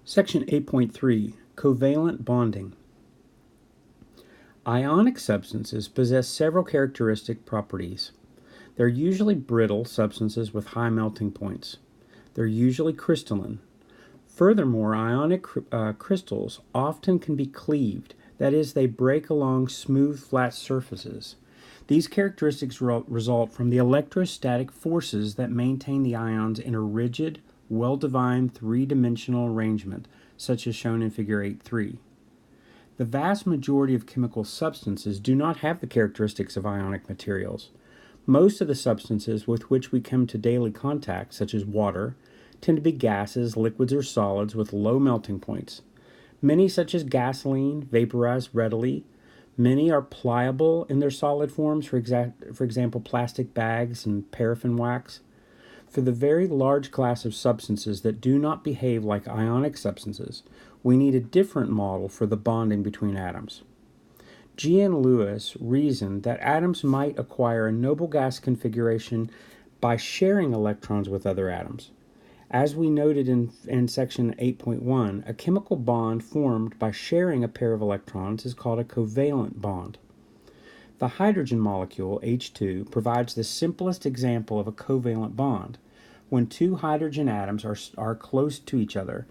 Section 8.3, Covalent Bonding. Ionic substances possess several characteristic properties. They're usually brittle substances with high melting points. They're usually crystalline. Furthermore, ionic crystals often can be cleaved, that is, they break along smooth, flat surfaces. These characteristics result from the electrostatic forces that maintain the ions in a rigid, well-defined three-dimensional arrangement, such as shown in Figure 8.3. The vast majority of chemical substances do not have the characteristics of ionic materials. Most of the substances with which we come to daily contact, such as water, tend to be gases, liquids, or solids with low melting points. Many, such as gasoline, vaporize readily. Many are pliable in their solid forms, for example, plastic bags and paraffin wax. For the very large class of substances that do not behave like ionic substances, we need a different model for the bonding between atoms. G. N. Lewis reasoned that atoms might acquire a noble gas configuration by sharing electrons with other atoms. As we noted in section 8.1, a chemical bond formed by sharing a pair of electrons is called a covalent bond. The hydrogen molecule, H2, provides the simplest example of a covalent bond. When two hydrogen atoms are close to each other,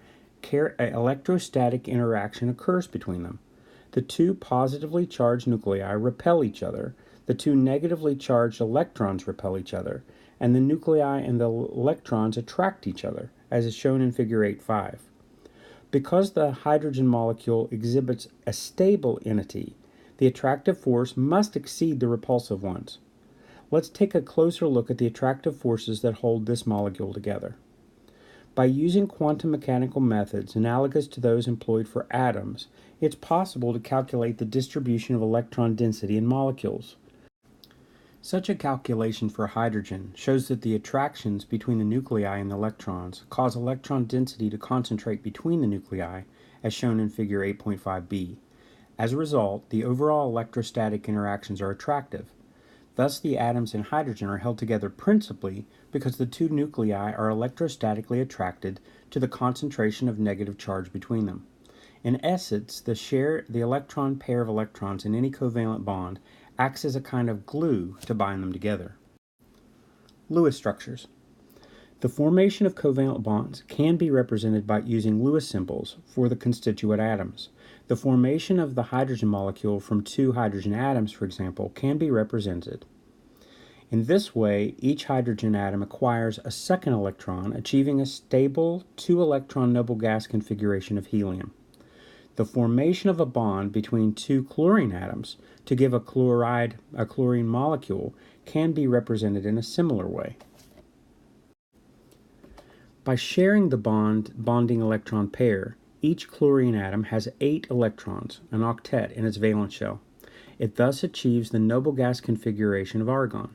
an electrostatic interaction occurs between them. The two positively charged nuclei repel each other, the two negatively charged electrons repel each other, and the nuclei and the electrons attract each other, as is shown in Figure 8.5. Because the hydrogen molecule exhibits a stable entity, the attractive force must exceed the repulsive ones. Let's take a closer look at the attractive forces that hold this molecule together. By using quantum mechanical methods analogous to those employed for atoms, it's possible to calculate the distribution of electron density in molecules. Such a calculation for hydrogen shows that the attractions between the nuclei and the electrons cause electron density to concentrate between the nuclei, as shown in Figure 8.5b. As a result, the overall electrostatic interactions are attractive. Thus, the atoms in hydrogen are held together principally because the two nuclei are electrostatically attracted to the concentration of negative charge between them. In essence, the electron pair of electrons in any covalent bond acts as a kind of glue to bind them together. Lewis structures. The formation of covalent bonds can be represented by using Lewis symbols for the constituent atoms. The formation of the hydrogen molecule from two hydrogen atoms, for example, can be represented. In this way, each hydrogen atom acquires a second electron, achieving a stable two-electron noble gas configuration of helium. The formation of a bond between two chlorine atoms to give a chlorine molecule can be represented in a similar way. By sharing the bonding electron pair, each chlorine atom has 8 electrons, an octet, in its valence shell. It thus achieves the noble gas configuration of argon.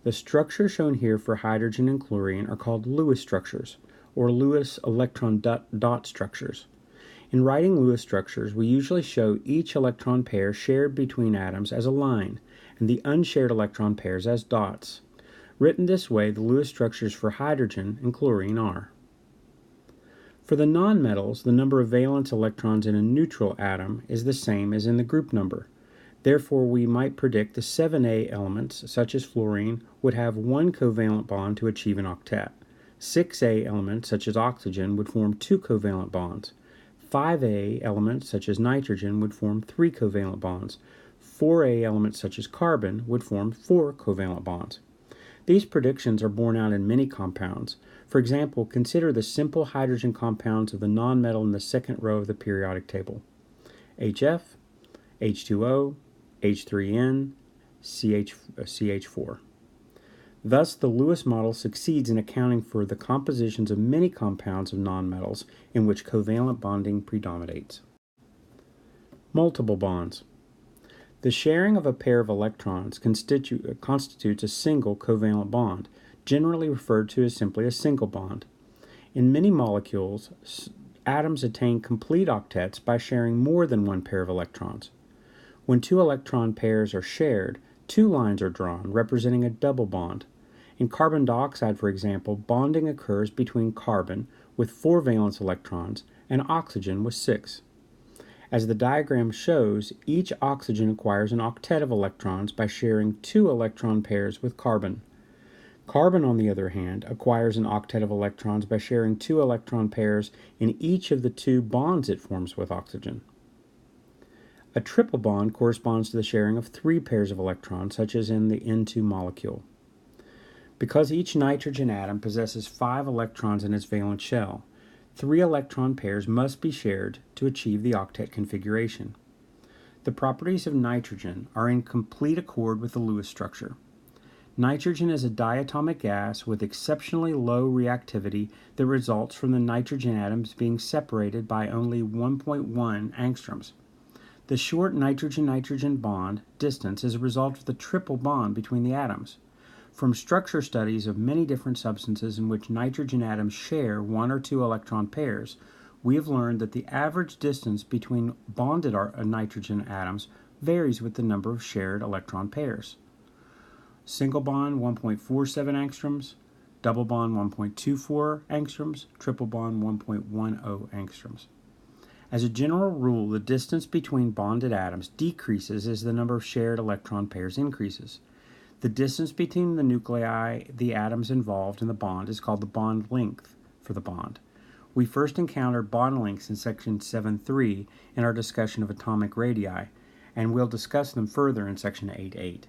The structures shown here for hydrogen and chlorine are called Lewis structures, or Lewis electron dot structures. In writing Lewis structures, we usually show each electron pair shared between atoms as a line, and the unshared electron pairs as dots. Written this way, the Lewis structures for hydrogen and chlorine are. For the nonmetals, the number of valence electrons in a neutral atom is the same as in the group number. Therefore, we might predict the 7A elements, such as fluorine, would have one covalent bond to achieve an octet. 6A elements, such as oxygen, would form 2 covalent bonds. 5A elements, such as nitrogen, would form 3 covalent bonds. 4A elements, such as carbon, would form 4 covalent bonds. These predictions are borne out in many compounds. For example, consider the simple hydrogen compounds of the nonmetal in the second row of the periodic table. HF, H2O, H3N, CH4. Thus, the Lewis model succeeds in accounting for the compositions of many compounds of nonmetals in which covalent bonding predominates. Multiple bonds. The sharing of a pair of electrons constitutes a single covalent bond, generally referred to as simply a single bond. In many molecules, atoms attain complete octets by sharing more than one pair of electrons. When 2 electron pairs are shared, 2 lines are drawn, representing a double bond. In carbon dioxide, for example, bonding occurs between carbon, with 4 valence electrons and oxygen with 6. As the diagram shows, each oxygen acquires an octet of electrons by sharing 2 electron pairs with carbon. Carbon, on the other hand, acquires an octet of electrons by sharing 2 electron pairs in each of the 2 bonds it forms with oxygen. A triple bond corresponds to the sharing of 3 pairs of electrons, such as in the N2 molecule. Because each nitrogen atom possesses 5 electrons in its valence shell, 3 electron pairs must be shared to achieve the octet configuration. The properties of nitrogen are in complete accord with the Lewis structure. Nitrogen is a diatomic gas with exceptionally low reactivity that results from the nitrogen atoms being separated by only 1.1 angstroms. The short nitrogen-nitrogen bond distance is a result of the triple bond between the atoms. From structure studies of many different substances in which nitrogen atoms share 1 or 2 electron pairs, we have learned that the average distance between bonded nitrogen atoms varies with the number of shared electron pairs. Single bond 1.47 angstroms, double bond 1.24 angstroms, triple bond 1.10 angstroms. As a general rule, the distance between bonded atoms decreases as the number of shared electron pairs increases. The distance between the nuclei, the atoms involved in the bond, is called the bond length for the bond. We first encountered bond lengths in section 7.3 in our discussion of atomic radii, and we'll discuss them further in section 8.8.